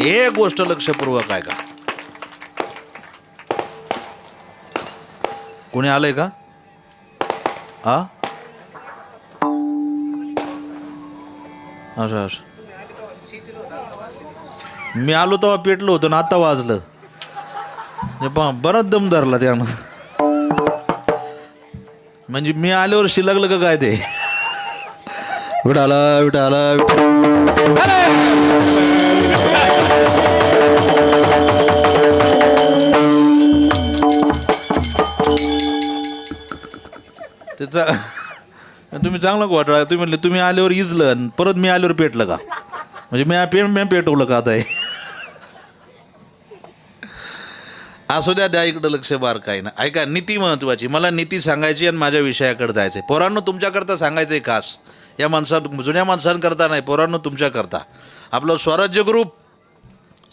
हे गोष्ट लक्षपूर्वक आहे का? कोणी आलंय का? असं असं मी आलो तेव्हा पेटलो होतो ना, आता वाजलं. बराच दम धरला त्यानं. म्हणजे मी आल्यावर शिलगलं का काय ते? विठाला विठाला त्याचा तुम्ही चांगला घोटाळा. तुम्ही म्हणले तुम्ही आल्यावर इजलं परत मी आल्यावर पेटलं का? म्हणजे मी पेटवलं का आता? असू द्या इकडं लक्ष बार काय ना. ऐका, नीती महत्वाची. मला नीती सांगायची आणि माझ्या विषयाकडे जायचंय. पोरांनो तुमच्याकरता सांगायचंय खास. या जुन्या माणसांकरता नाही, पोरांनो तुमच्याकरता. आपलं स्वराज्य ग्रुप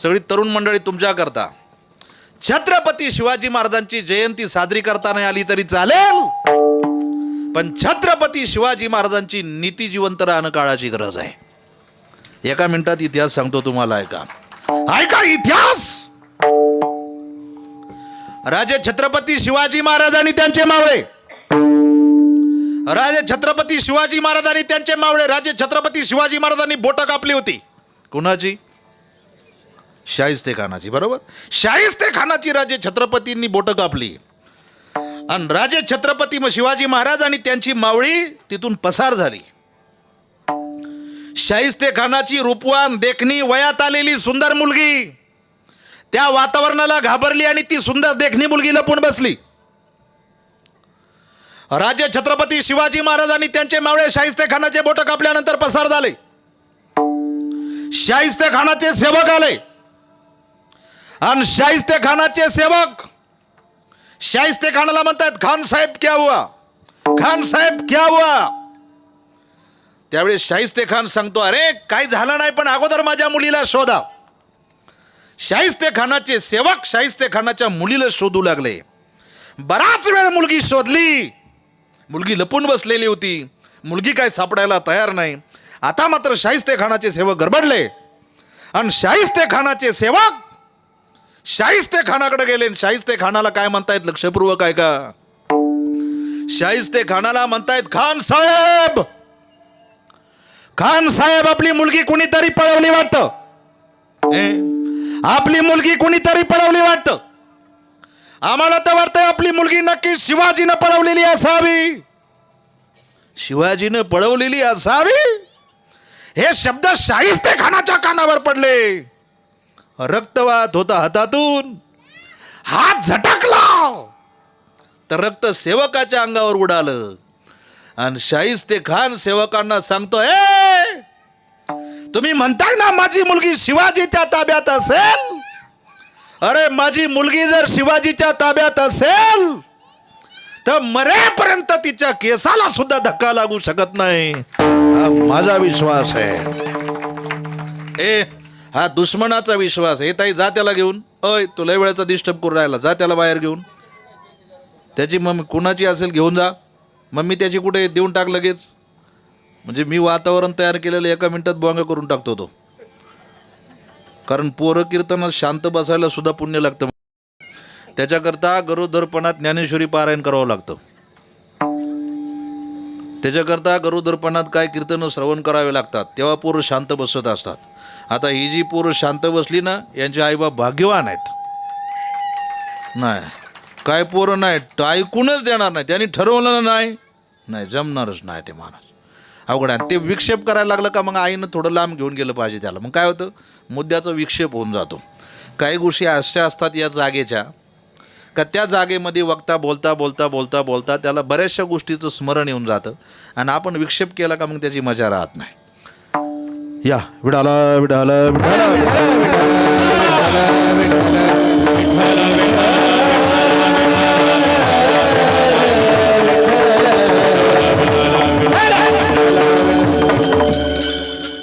सगळी तरुण मंडळी तुमच्याकरता. छत्रपती शिवाजी महाराजांची जयंती साजरी करता नाही आली तरी चालेल, पण छत्रपती शिवाजी महाराजांची नीती जिवंत राहणं काळाची गरज आहे. एका मिनिटात इतिहास सांगतो तुम्हाला. ऐका इतिहास. राजे छत्रपती शिवाजी महाराज आणि त्यांचे मावळे, राजे छत्रपती शिवाजी महाराज आणि त्यांचे मावळे, राजे छत्रपती शिवाजी महाराजांनी बोटं कापली होती. कुणाची? शाहिस्ते खानाची. बरोबर, शाहिस्ते खानाची राजे छत्रपतींनी बोटं कापली. आणि राजे छत्रपती शिवाजी महाराज आणि त्यांची मावळी तिथून पसार झाली. शाहिस्ते खानाची रूपवान, देखणी, वयात आलेली सुंदर मुलगी त्या वातावरणाला घाबरली आणि ती सुंदर देखणी मुलगी लपून बसली. राजे छत्रपती शिवाजी महाराज आणि त्यांचे मावळे शाहिस्ते खानाचे बोट कापल्यानंतर पसार झाले. शाहिस्ते खानाचे सेवक आले आणि शाहिस्ते खानाचे सेवक शाहिस्ते खानाला म्हणतात, खान साहेब क्या हुआ, खान साहेब क्या हुआ. त्यावेळी शाहिस्ते खान सांगतो, अरे काय झालं नाही, पण अगोदर माझ्या मुलीला शोधा. शाहिस्ते खानाचे सेवक शाहिस्ते खानाच्या मुलीला शोधू लागले. बराच वेळ मुलगी शोधली. मुलगी लपून बसलेली होती. मुलगी काय सापडायला तयार नाही. आता मात्र शाहिस्ते खानाचे सेवक गडबडले आणि शाहिस्ते खानाचे सेवक शाहिस्ते खानाकडे गेले. शाहिस्ते खानाला काय म्हणतायत लक्षपूर्वक ऐका. शाहिस्ते खानाला म्हणतायत, खान साहेब, खान साहेब, आपली मुलगी कुणीतरी पळवली वाटतं. आपली मुलगी कुणीतरी पळवली वाटतं. आम्हाला तर वाटतंय आपली मुलगी नक्की शिवाजीनं पळवलेली असावी. शिवाजीनं पळवलेली असावी. हे शब्द शाहिस्ते खानाच्या कानावर पडले. रक्त वाहत होता हातातून. हात झटकला तर रक्त सेवकाच्या अंगावर उडालं आणि शाहिस्ते खान सेवकांना सांगतो, तुम्ही म्हणताय ना माझी मुलगी शिवाजीच्या ताब्यात असेल. अरे माझी मुलगी जर शिवाजीच्या ताब्यात असेल तर मरेपर्यंत तिच्या केसाला सुद्धा धक्का लागू शकत नाही. हा माझा विश्वास आहे. हा दुश्मनाचा विश्वास आहे. ताई जा त्याला घेऊन. तो लय वेळाचा डिस्टर्ब करून राहिला. जा त्याला बाहेर घेऊन. त्याची मम्मी कुणाची असेल घेऊन जा. मम्मी त्याची कुठे देऊन टाक लगेच. म्हणजे मी वातावरण तयार केलेलं एका मिनिटात बोंगा करून टाकतो तो. कारण पोरं कीर्तनात शांत बसायला सुद्धा पुण्य लागतं. त्याच्याकरता गरोदरपणात ज्ञानेश्वरी पारायण करावं लागतं. त्याच्याकरता गरोदरपणात काय कीर्तन श्रवण करावे लागतात. तेव्हा पोरं शांत बसत असतात. आता ही जी पोरं शांत बसली ना, यांचे आईबाप भाग्यवान आहेत. नाही काय पोरं नाही ऐकूनच देणार नाही. त्यांनी ठरवलं नाही जमणारच नाही. ते माणूस अवघड आहे. ते विक्षेप करायला लागलं का मग आईनं थोडं लांब घेऊन गेलं पाहिजे त्याला. मग काय होतं, मुद्द्याचा विक्षेप होऊन जातो. काही गोष्टी अशा असतात या जागेच्या का त्या जागेमध्ये वक्ता बोलता बोलता बोलता बोलता त्याला बऱ्याचशा गोष्टीचं स्मरण येऊन जातं आणि आपण विक्षेप केला का मग त्याची मजा राहत नाही. या विडाला विडाला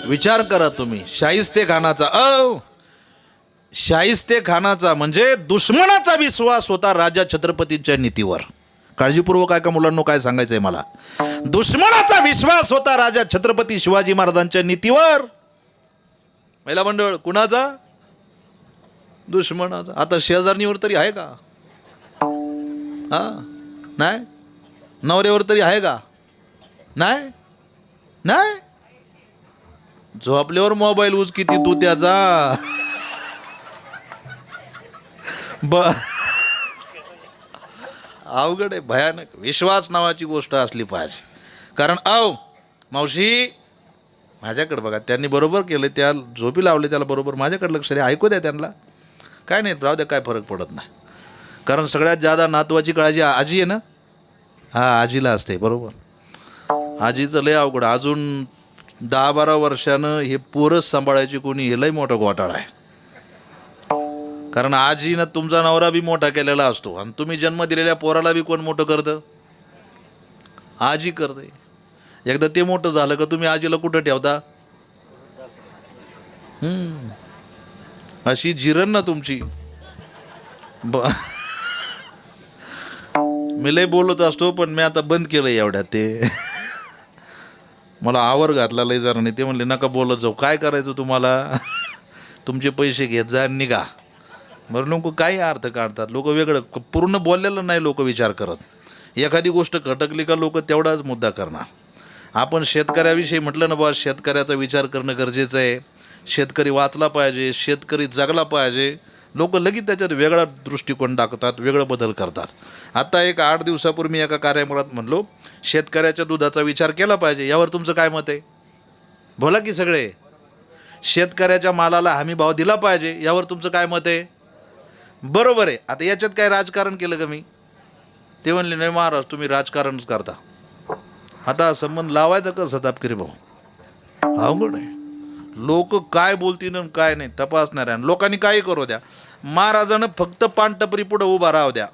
विचार करा तुम्ही. शाहिस्ते खानाचा म्हणजे दुश्मनाचा विश्वास होता राजा छत्रपतींच्या नीतीवर. काळजीपूर्वक ऐका मुलांनो, काय सांगायचंय मला. दुश्मनाचा विश्वास होता राजा छत्रपती शिवाजी महाराजांच्या नीतीवर. महिला मंडळ कुणाचा? दुश्मनाचा. आता शेजारणीवर तरी आहे का? हा, नाही. नवऱ्यावर तरी आहे का? नाही. नाही. झोपल्यावर मोबाईल यूज किती तू त्याचा. अवघड आहे, भयानक. विश्वास नावाची गोष्ट असली पाहिजे. कारण मावशी माझ्याकडे बघा, त्यांनी बरोबर केलं, त्या झोपी लावले त्याला बरोबर, माझ्याकडे लक्ष द्या, ऐकू द्या त्यांना. काय नाही, राहू द्या, काय फरक पडत नाही. कारण सगळ्यात जादा नातवाची काळजी आजी आहे ना. हा, आजीला असते बरोबर. आजीचं लय अवघड. अजून 10-12 वर्षानं हे पोरच सांभाळायची कोणी, हे लय मोठा घोटाळा आहे. कारण आजीनं तुमचा नवरा बी मोठा केलेला असतो आणि तुम्ही जन्म दिलेल्या पोराला बी कोण मोठं करतं? आजी करते. एकदा ते मोठं झालं का तुम्ही आजीला कुठं ठेवता? अशी जिरण ना तुमची. मी लय बोलत असतो, पण मी आता बंद केलं एवढ्यात. ते मला आवर घातला लय जरा नाही. ते म्हणले नका बोलत जाऊ, काय करायचं तुम्हाला, तुमचे पैसे घेत जा आणि निघा. बरं, लोक काही अर्थ काढतात. लोक वेगळं, पूर्ण बोललेलं नाही लोक विचार करत. एखादी गोष्ट खटकली का लोक तेवढाच मुद्दा करणार. आपण शेतकऱ्याविषयी म्हटलं ना, बा शेतकऱ्याचा विचार करणं गरजेचं आहे, शेतकरी वाचला पाहिजे, शेतकरी जगला पाहिजे. लोक लगेच त्याच्यात वेगळा दृष्टिकोन दाखवतात, वेगळं बदल करतात. आता एक 8 दिवसापूर्वी मी एका कार्यामुळात म्हणलो, शेतकऱ्याच्या दुधाचा विचार केला पाहिजे. यावर तुमचं काय मत आहे? बोला की सगळे. शेतकऱ्याच्या मालाला हमी भाव दिला पाहिजे, यावर तुमचं काय मत आहे? बरोबर आहे. आता याच्यात काय राजकारण केलं का मी? ते म्हणले नाही महाराज, तुम्ही राजकारणच करता. आता संबंध लावायचा कसं तापकिरी भाऊ? अवघड आहे. लोक काय बोलतील आणि काय नाही तपासणार आहे. लोकांनी काही करू द्या, महाराजानं फक्त पानटपरी पुढे उभा राहू द्या.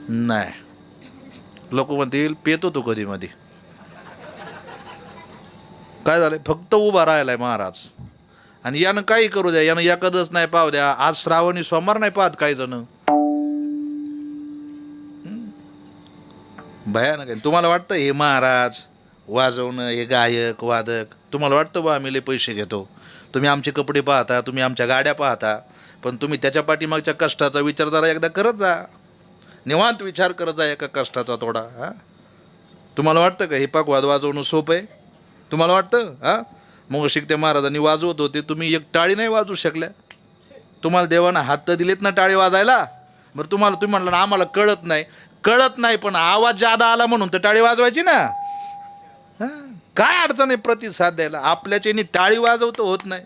नाही, लोक म्हणतील पेतो तो कधी मध्ये. काय झालंय? फक्त उभा राहिलाय महाराज. आणि यानं काही करू द्या, यानं एखादच नाही पाहू द्या. आज श्रावणी सोमवार नाही पाहत काही जण. भयानक आहे. तुम्हाला वाटतं हे महाराज वाजवणं, हे गायक वादक, तुम्हाला वाटतं बा आम्ही लय पैसे घेतो, तुम्ही आमचे कपडे पाहता, तुम्ही आमच्या गाड्या पाहता, पण तुम्ही त्याच्या पाठीमागच्या कष्टाचा विचार जरा एकदा करत जा. निवांत विचार करत जा एका कष्टाचा थोडा. तुम्हाला वाटतं का हे पाक वाजवणं सोपं आहे? तुम्हाला वाटतं? मग शिकते महाराजांनी वाजवत होते, तुम्ही एक टाळी नाही वाजवू शकल्या. तुम्हाला देवानं हात तर दिलेत ना टाळी वाजायला. बरं, तुम्ही म्हणलं ना आम्हाला कळत नाही, पण आवाज जादा आला म्हणून तर टाळी वाजवायची ना. काय अडचण आहे प्रतिसाद द्यायला? आपल्याच्यानी टाळी वाजवतो होत नाही.